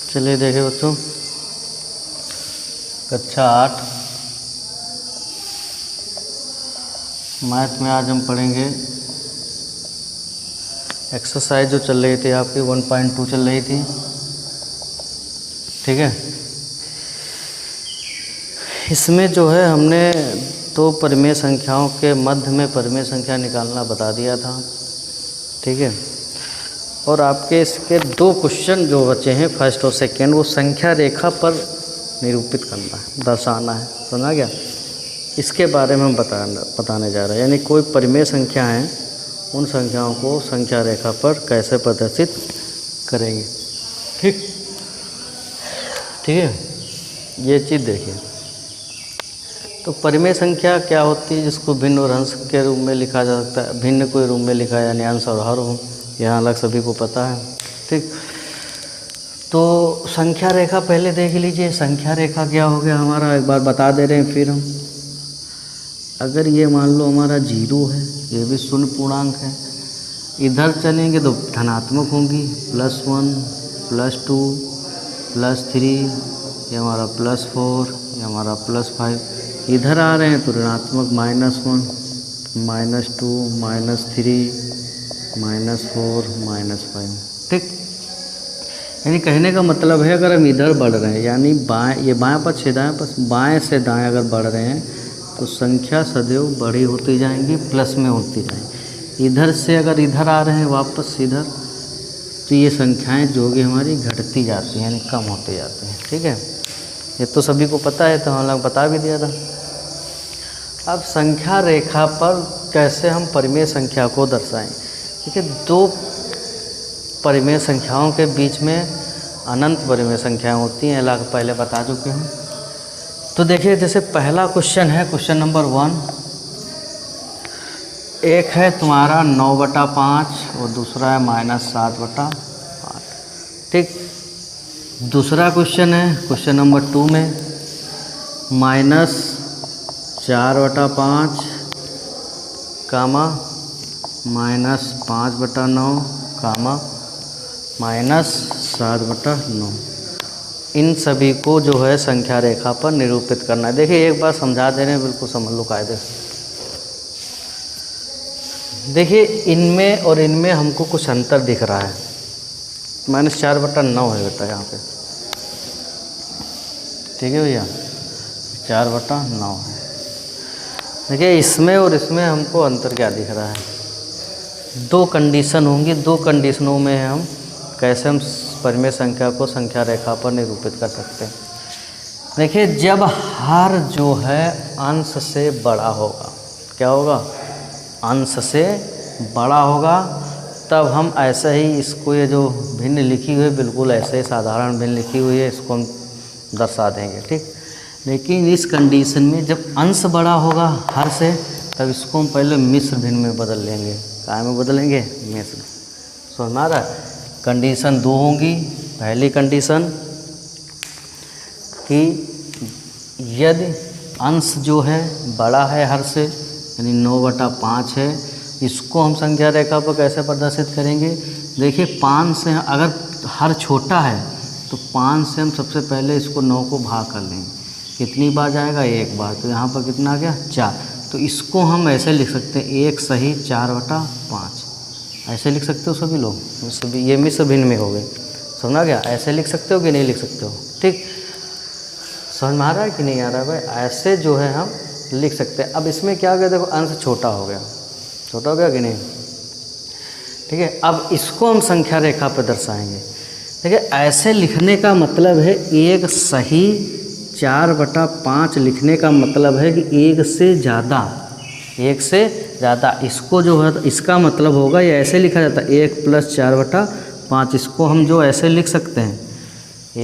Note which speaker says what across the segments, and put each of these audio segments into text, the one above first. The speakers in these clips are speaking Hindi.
Speaker 1: चलिए देखें बच्चों, कक्षा 8 मैथ में आज हम पढ़ेंगे एक्सरसाइज जो चल रही थी आपकी 1.2 चल रही थी। ठीक है, इसमें जो है हमने दो परिमेय संख्याओं के मध्य में परिमेय संख्या निकालना बता दिया था। ठीक है, और आपके इसके दो क्वेश्चन जो बचे हैं फर्स्ट और सेकंड, वो संख्या रेखा पर निरूपित करना है, दर्शाना है। समझा गया? इसके बारे में हम बताने जा रहे हैं, यानी कोई परिमेय संख्या है, उन संख्याओं को संख्या रेखा पर कैसे प्रदर्शित करेंगे। ठीक है, ये चीज़ देखिए। तो परिमेय संख्या क्या होती है, जिसको भिन्न और अंश के रूप में लिखा जा सकता है। भिन्न को रूप में लिखा यानी अंश और हर हो, यहाँ अलग सभी को पता है। ठीक, तो संख्या रेखा पहले देख लीजिए। संख्या रेखा क्या हो गया हमारा, एक बार बता दे रहे हैं फिर हम। अगर ये मान लो हमारा 0 है, ये भी शून्य पूर्णांक है, इधर चलेंगे तो धनात्मक होंगी, +1 +2 +3, ये हमारा +4, ये हमारा +5। इधर आ रहे हैं तो ऋणात्मक -1 -2 -3 -4 -5। ठीक, यानी कहने का मतलब है अगर हम इधर बढ़ रहे हैं, यानी बाएं, ये बाएं पक्ष से दाएं पक्ष, बाएं से दाएं अगर बढ़ रहे हैं तो संख्या सदैव बड़ी होती जाएंगी, प्लस में होती जाएंगी। इधर से अगर इधर आ रहे हैं वापस इधर, तो ये संख्याएं जो होगी हमारी घटती जाती हैं, यानी कम होती जाती हैं। ठीक है, ये तो सभी को पता है, तो हम लोग बता भी दिया था। अब संख्या रेखा पर कैसे हम परिमेय संख्या को दर्शाएं। ठीक है, दो परिमेय संख्याओं के बीच में अनंत परिमेय संख्याएं होती हैं, पहले बता चुके हैं। तो देखिए, जैसे पहला क्वेश्चन है, क्वेश्चन नंबर 1, एक है तुम्हारा 9/5 और दूसरा है -7/5। ठीक, दूसरा क्वेश्चन है क्वेश्चन नंबर 2 में -4/5 कामा -5/9 कामा -7/9। इन सभी को जो है संख्या रेखा पर निरूपित करना है। देखिए, एक बार समझा दे रहे हैं, बिल्कुल समझ लो कायदे से। देखिए, इनमें और इनमें हमको कुछ अंतर दिख रहा है। -4/9 है बेटा यहाँ पे। ठीक है भैया, 4/9 है। देखिए, इसमें और इसमें हमको अंतर क्या दिख रहा है, दो कंडीशन होंगी। दो कंडीशनों में हम कैसे हम परिमेय संख्या को संख्या रेखा पर निरूपित कर सकते हैं। देखिए, जब हर जो है अंश से बड़ा होगा, क्या होगा, अंश से बड़ा होगा, तब हम ऐसे ही इसको, ये जो भिन्न लिखी हुई है बिल्कुल ऐसे ही साधारण भिन्न लिखी हुई है, इसको हम दर्शा देंगे। ठीक, लेकिन इस कंडीशन में जब अंश बड़ा होगा हर से, तब इसको हम पहले मिश्र भिन्न में बदल लेंगे। काय में बदलेंगे, मिश्र। समझ में आ रहा है? कंडीशन 2 होंगी। पहली कंडीशन कि यदि अंश जो है बड़ा है हर से, यानी 9/5 है, इसको हम संख्या रेखा पर कैसे प्रदर्शित करेंगे। देखिए, 5 से अगर हर छोटा है तो 5 से हम सबसे पहले इसको 9 को भाग कर लेंगे। कितनी बार जाएगा, 1 बार। तो यहाँ पर कितना आ गया, 4। तो इसको हम ऐसे लिख सकते हैं, 1 सही 4/5। ऐसे लिख सकते हो सभी लोग, सभी ये मिश्र भिन्न में हो गए। समझा गया? ऐसे लिख सकते हो कि नहीं लिख सकते हो। ठीक, समझ में आ रहा है कि नहीं आ रहा है भाई? ऐसे जो है हम लिख सकते हैं। अब इसमें क्या हो गया, देखो अंश छोटा हो गया, छोटा हो गया कि नहीं। ठीक है, अब इसको हम संख्या रेखा पर दर्शाएंगे। देखिए, ऐसे लिखने का मतलब है 1 सही 4/5 लिखने का मतलब है कि 1 से ज़्यादा, 1 से ज़्यादा। इसको जो है, इसका मतलब होगा, ये ऐसे लिखा जाता है 1 + 4/5। इसको हम जो ऐसे लिख सकते हैं,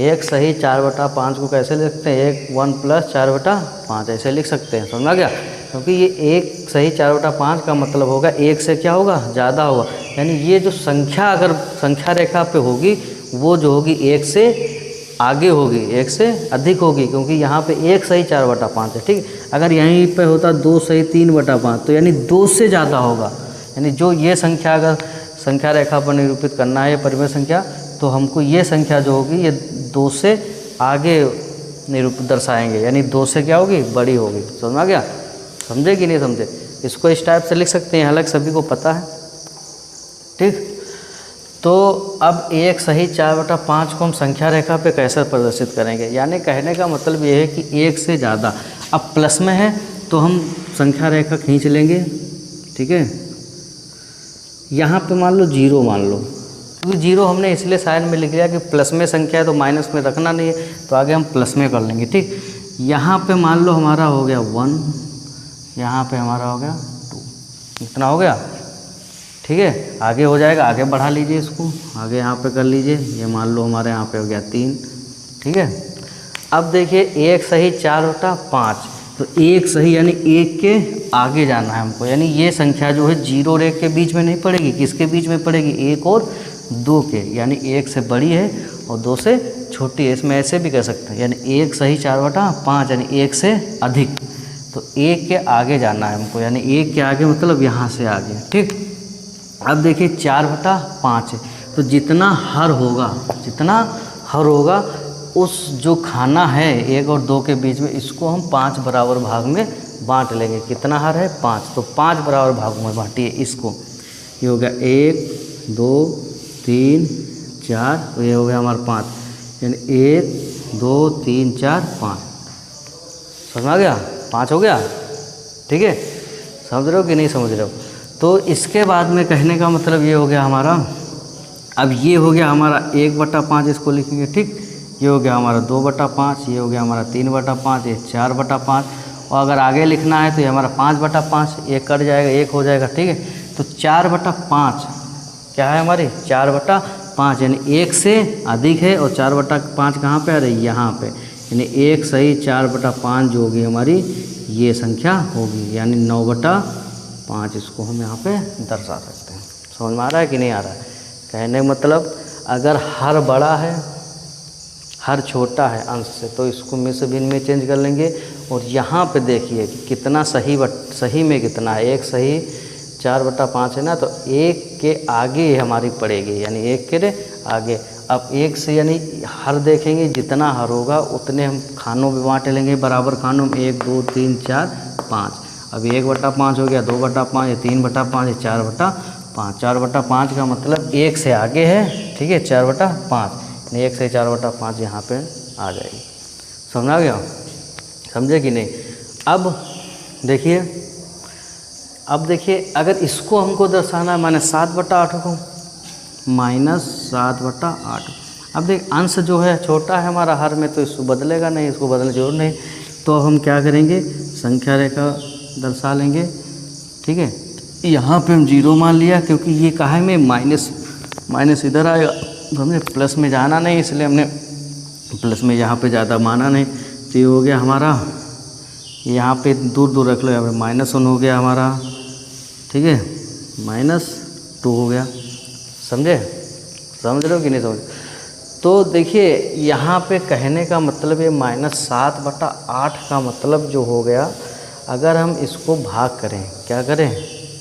Speaker 1: 1 सही 4/5 को कैसे लिख सकते हैं, 1 + 4/5 ऐसे लिख सकते हैं। समझा गया? क्योंकि ये 1 सही 4/5 का मतलब होगा 1 से क्या होगा, ज़्यादा होगा। यानी ये जो संख्या अगर संख्या रेखा पे होगी, वो जो होगी 1 से आगे होगी, 1 से अधिक होगी, क्योंकि यहाँ पे 1 सही 4/5 है। ठीक, अगर यहीं पे होता 2 सही 3/5, तो यानी 2 से ज़्यादा होगा। यानी जो ये संख्या अगर संख्या रेखा पर निरूपित करना है परिमेय संख्या, तो हमको ये संख्या जो होगी ये 2 से आगे दर्शाएंगे, यानी 2 से क्या होगी, बड़ी होगी। समझ में आ गया? समझे कि नहीं समझे? इसको इस टाइप से लिख सकते हैं, हालांकि सभी को पता है। ठीक, तो अब एक सही 4/5 को हम संख्या रेखा पे कैसे प्रदर्शित करेंगे? यानी कहने का मतलब ये है कि 1 से ज़्यादा, अब प्लस में है तो हम संख्या रेखा खींच लेंगे। ठीक है, यहाँ पे मान लो 0 मान लो, क्योंकि 0 हमने इसलिए साइड में लिख लिया कि प्लस में संख्या है तो माइनस में रखना नहीं है, तो आगे हम प्लस में कर लेंगे। ठीक, यहाँ पे मान लो हमारा हो गया 1, यहाँ पे हमारा हो गया 2, इतना हो गया। ठीक है, आगे हो जाएगा, आगे बढ़ा लीजिए इसको, आगे यहाँ पे कर लीजिए, ये मान लो हमारे यहाँ पे हो गया 3। ठीक है, अब देखिए 1 सही 4/5, तो 1 सही यानी 1 के आगे जाना है हमको, यानी ये संख्या जो है 0 और 1 के बीच में नहीं पड़ेगी, किसके बीच में पड़ेगी, 1 और 2 के, यानी 1 से बड़ी है और 2 से छोटी है। इसमें ऐसे भी कर सकते हैं, यानी 1 सही 4/5 यानी 1 से अधिक, तो 1 के आगे जाना है हमको, यानी 1 के आगे मतलब यहाँ से आगे। ठीक, अब देखिए 4/5 है, तो जितना हर होगा उस जो खाना है 1 और 2 के बीच में, इसको हम 5 बराबर भाग में बांट लेंगे। कितना हर है, 5, तो 5 बराबर भागों में बांटिए इसको। ये हो गया 1 2 3 4, तो ये हो गया हमारा 5, यानी 1 2 3 4 5। समझ में आ गया? 5 हो गया। ठीक है, समझ रहे हो कि नहीं समझ रहे हो? तो इसके बाद में कहने का मतलब ये हो गया हमारा, अब ये हो गया हमारा 1/5, इसको लिखेंगे। ठीक, ये हो गया हमारा 2/5, ये हो गया हमारा 3/5, ये 4/5, और अगर आगे लिखना है तो ये हमारा 5/5, एक कट जाएगा, 1 हो जाएगा। ठीक है, तो 4/5 क्या है हमारी, 4/5 यानी 1 से अधिक है, और 4/5 कहाँ पे आ रही है, यहाँ पे, यानी 1 सही 4/5 जो होगी हमारी ये संख्या होगी, यानी 9/5 इसको हम यहाँ पे दर्शा सकते हैं। समझ में आ रहा है कि नहीं आ रहा है? कहने का मतलब अगर हर बड़ा है हर छोटा है अंश से, तो इसको मिश्र भिन्न में चेंज कर लेंगे। और यहाँ पे देखिए कि कितना सही में कितना है, 1 सही 4/5 है ना, तो 1 के आगे हमारी पड़ेगी, यानी 1 के आगे। अब 1 से यानी हर देखेंगे, जितना हर होगा उतने हम खानों में बांट लेंगे, बराबर खानों में, 1 2 3 4 5। अब 1/5 हो गया, 2/5, 3/5, 4/5। 4/5 का मतलब 1 से आगे है। ठीक है, 4/5, 1 से 4/5 यहाँ पे आ जाएगी। समझ आ गया? समझे कि नहीं? अब देखिए अगर इसको हमको दर्शाना है -7/8 को, -7/8। अब देख अंश जो है छोटा है हमारा हर में, तो इसको बदलेगा नहीं, इसको बदलने की जरूरत नहीं। तो हम क्या करेंगे, संख्या रेखा दर्शा लेंगे। ठीक है, यहाँ पे हम 0 मान लिया, क्योंकि ये काहे में माइनस इधर आएगा, तो हमने प्लस में जाना नहीं, इसलिए हमने प्लस में यहाँ पे ज़्यादा माना नहीं। तो ये हो गया हमारा, यहाँ पे दूर दूर रख लो, यहाँ पे -1 हो गया हमारा। ठीक है, -2 हो गया। समझ रहे हो कि नहीं समझ? तो देखिए यहाँ पे कहने का मतलब ये -7/8 का मतलब जो हो गया, अगर हम इसको भाग करें, क्या करें,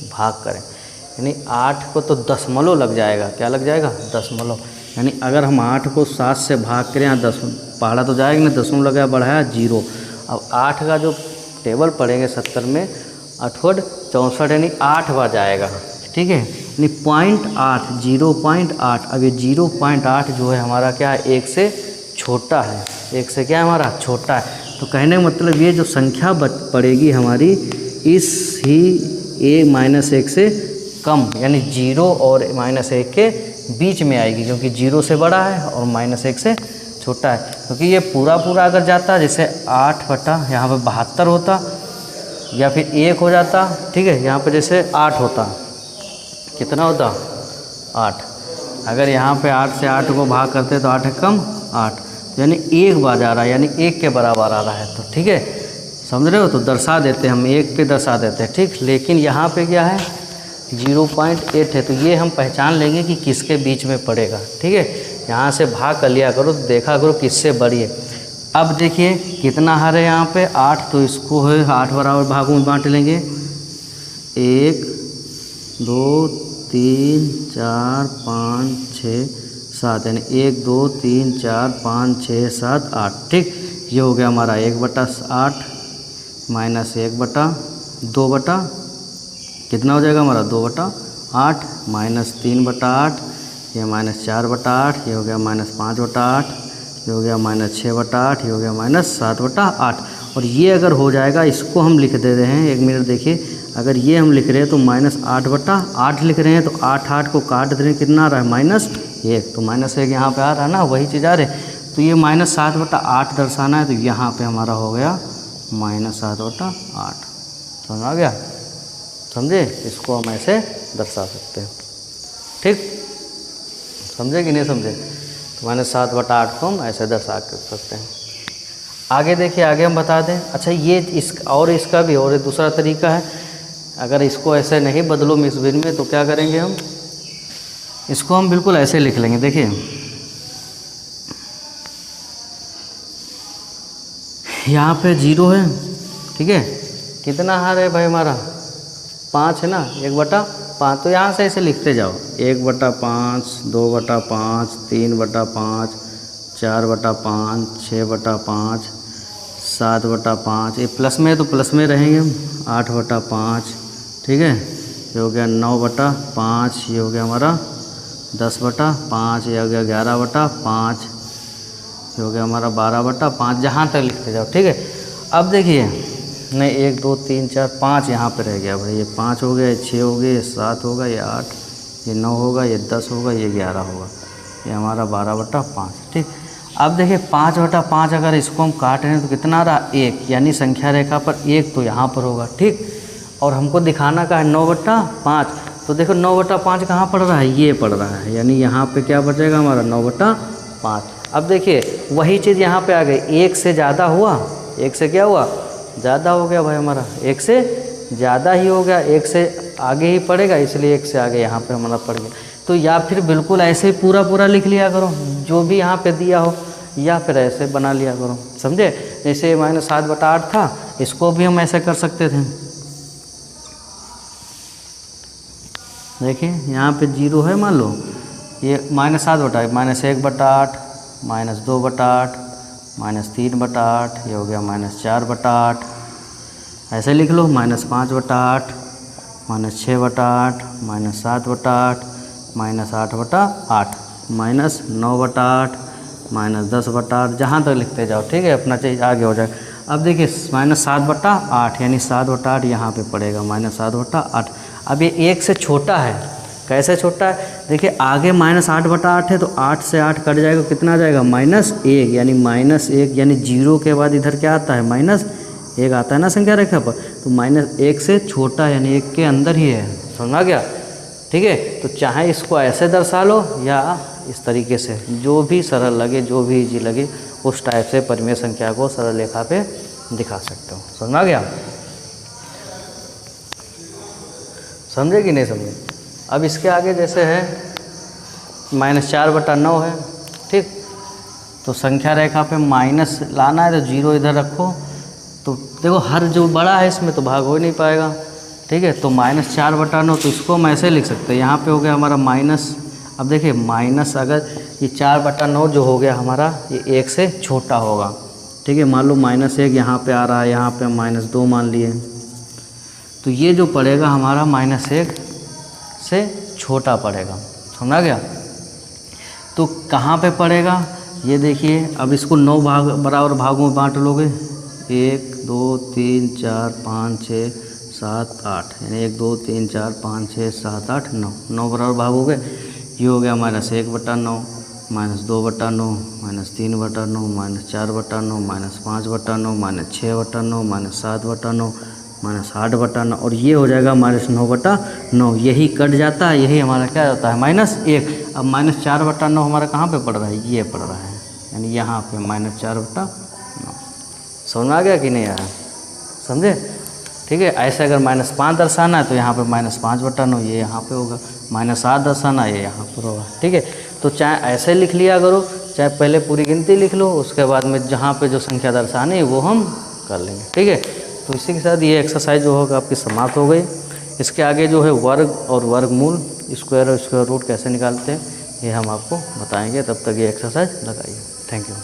Speaker 1: भाग करें, यानी 8 को तो दशमलव लग जाएगा। क्या लग जाएगा, दशमलव। यानी अगर हम 8 को 7 से भाग करें, यहाँ 10 पहाड़ा तो जाएगा ना, दशमलव लगा, बढ़ाया 0। अब 8 का जो टेबल पड़ेंगे 70 में 8 64, यानी 8 बार जाएगा। ठीक है, यानी 0.8, 0.8। अब ये 0.8 जो है हमारा क्या है, 1 से छोटा है, 1 से क्या है हमारा छोटा है। तो कहने का मतलब ये जो संख्या पड़ेगी हमारी, इस ही a-1 से कम, यानी 0 और -1 के बीच में आएगी, क्योंकि 0 से बड़ा है और -1 से छोटा है। क्योंकि ये पूरा अगर जाता, जैसे 8 यहाँ पे 72 होता, या फिर 1 हो जाता। ठीक है, यहाँ पे जैसे 8 होता, कितना होता, 8। अगर यहाँ पे 8 से 8 को भाग करते तो 8 कम 8, यानी 1 बार जा रहा है, यानी 1 के बराबर आ रहा है। तो ठीक है, समझ रहे हो? तो दर्शा देते हम 1 पे दर्शा देते हैं। ठीक, लेकिन यहाँ पे क्या है, 0.8 है, तो ये हम पहचान लेंगे कि किसके बीच में पड़ेगा। ठीक है, यहाँ से भाग कर लिया करो, देखा करो किससे बड़ी है। अब देखिए कितना हर है यहाँ पे, 8, तो इसको है 8 बराबर भागों में बांट लेंगे। 1 2 3 4 5 6 7 यानी 1 2 3 4 5 6 7 8। ठीक, ये हो गया हमारा 1/8 माइनस 1/2 कितना हो जाएगा हमारा 2/8 माइनस 3/8, ये माइनस 4/8, ये हो गया माइनस 5/8, ये हो गया माइनस 6/8, ये हो गया माइनस 7/8। और ये अगर हो जाएगा, इसको हम लिख दे रहे हैं, 1 मिनट देखिए, अगर ये हम लिख रहे हैं तो माइनस 8/8 लिख रहे हैं, तो 8 को काट दे रहे हैं, कितना आ रहा है -1, तो -1 यहाँ पे आ रहा है ना, वही चीज़ आ रही है। तो ये -7/8 दर्शाना है, तो यहाँ पे हमारा हो गया -7/8। समझ आ गया? समझे? इसको हम ऐसे दर्शा सकते हैं। ठीक, समझे कि नहीं समझे? तो -7/8 को हम ऐसे दर्शा कर सकते हैं। आगे देखिए, आगे हम बता दें। अच्छा, ये इसका भी और दूसरा तरीका है, अगर इसको ऐसे नहीं बदलो मिस बिन में, तो क्या करेंगे हम, इसको हम बिल्कुल ऐसे लिख लेंगे। देखिए यहाँ पे 0 है, ठीक है, कितना हार है भाई हमारा 5 है ना, 1/5। तो यहाँ से ऐसे लिखते जाओ, 1/5, 2/5, 3/5, 4/5, 6/5, 7/5। ये प्लस में है तो प्लस में रहेंगे हम, 8/5। ठीक है, ये हो गया 9/5, ये हो गया हमारा 10/5, ये हो गया 11/5, ये हो गया हमारा 12/5, जहाँ तक लिखते जाओ। ठीक है, अब देखिए, नहीं 1 2 3 4 5 यहाँ पे रह गया भाई, ये 5 हो गया, ये 6 हो गया, ये 7 होगा, ये 8, ये 9 होगा, ये 10 होगा, ये 11 होगा, ये हमारा 12/5। ठीक, अब देखिए 5/5 अगर इसको हम काट रहे हैं तो कितना रहा 1, यानी संख्या रेखा पर 1 तो यहाँ पर होगा। ठीक, और हमको दिखाना का है 9/5, तो देखो 9/5 कहाँ पड़ रहा है, ये पड़ रहा है, यानी यहाँ पे क्या बचेगा हमारा 9/5। अब देखिए वही चीज़ यहाँ पे आ गई, 1 से ज़्यादा हुआ, 1 से क्या हुआ, ज़्यादा हो गया भाई हमारा, 1 से ज़्यादा ही हो गया, 1 से आगे ही पड़ेगा, इसलिए 1 से आगे यहाँ पे हमारा पड़ गया। तो या फिर बिल्कुल ऐसे ही पूरा लिख लिया करो जो भी यहाँ पे दिया हो, या फिर ऐसे बना लिया करो। समझे? जैसे -7/8 था, इसको भी हम ऐसे कर सकते थे। देखिए यहाँ पे 0 है, मान लो ये -7/8, -1/8, -2/8, -3/8, ये हो गया -4/8, ऐसे लिख लो, -5/8, -6/8, -7/8, -8/8, -9/8, -10/8, जहाँ तक लिखते जाओ। ठीक है, अपना चीज़ आगे हो जाएगा। अब देखिए -7/8, यानी 7/8 यहाँ पे पड़ेगा, -7/8। अब ये 1 से छोटा है, कैसे छोटा है, देखिए आगे -8/8 है, तो 8 से 8 कट जाएगा, कितना आ जाएगा -1, यानी -1, यानी 0 के बाद इधर क्या आता है -1 आता है ना संख्या रेखा पर, तो -1 से छोटा यानी 1 के अंदर ही है। समझ आ गया? ठीक है, तो चाहे इसको ऐसे दर्शा लो या इस तरीके से, जो भी सरल लगे, जो भी इजी लगे, उस टाइप से परिमेय संख्या को सरल रेखा पे दिखा सकते हो। समझ आ गया? समझे कि नहीं समझे? अब इसके आगे जैसे है -4/9 है। ठीक, तो संख्या रेखा पे माइनस लाना है, तो 0 इधर रखो, तो देखो हर जो बड़ा है इसमें तो भाग हो ही नहीं पाएगा। ठीक है, तो -4/9, तो इसको हम ऐसे लिख सकते हैं, यहाँ पे हो गया हमारा माइनस। अब देखिए माइनस, अगर ये 4/9 जो हो गया हमारा, ये 1 से छोटा होगा। ठीक है, मान लो -1 यहाँ पे आ रहा है, यहाँ पे -2 मान लिए, तो ये जो पड़ेगा हमारा -1 से छोटा पड़ेगा। समझा गया? तो कहाँ पे पड़ेगा ये देखिए, अब इसको 9 भाग बराबर भागों में बांट लोगे, 1 2 3 4 5 6 7 8, यानी 1 2 3 4 5 6 7 8 9, 9 बराबर भाग हो गए। ये हो गया -1/9, -2/9, -3/9, -4/9, -5/9, -6/9, -7/9, -8/9, और ये हो जाएगा -9/9। यही कट जाता है, यही हमारा क्या होता है -1। अब -4/9 हमारा कहाँ पे पड़ रहा है, ये पड़ रहा है, यानी यहाँ पे -4/9। समझ में आ गया कि नहीं आया? समझे? ठीक है, ऐसे अगर -5 दर्शाना है तो यहाँ पे -5/9, ये यहाँ पे होगा, -7 दर्शाना है, ये यहाँ पर होगा। ठीक है, तो चाहे ऐसे लिख लिया करो, चाहे पहले पूरी गिनती लिख लो, उसके बाद में जहाँ पे जो संख्या दर्शानी है वो हम कर लेंगे। ठीक है, तो इसी के साथ ये एक्सरसाइज जो होगा आपकी समाप्त हो गई। इसके आगे जो है वर्ग और वर्गमूल, स्क्वायर और स्क्वायर रूट कैसे निकालते हैं ये हम आपको बताएंगे। तब तक ये एक्सरसाइज लगाइए। Thank you.